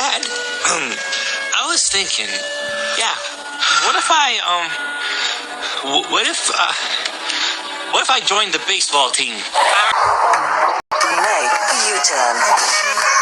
Dad, I was thinking, yeah, what if what if I joined the baseball team? Make a U-turn.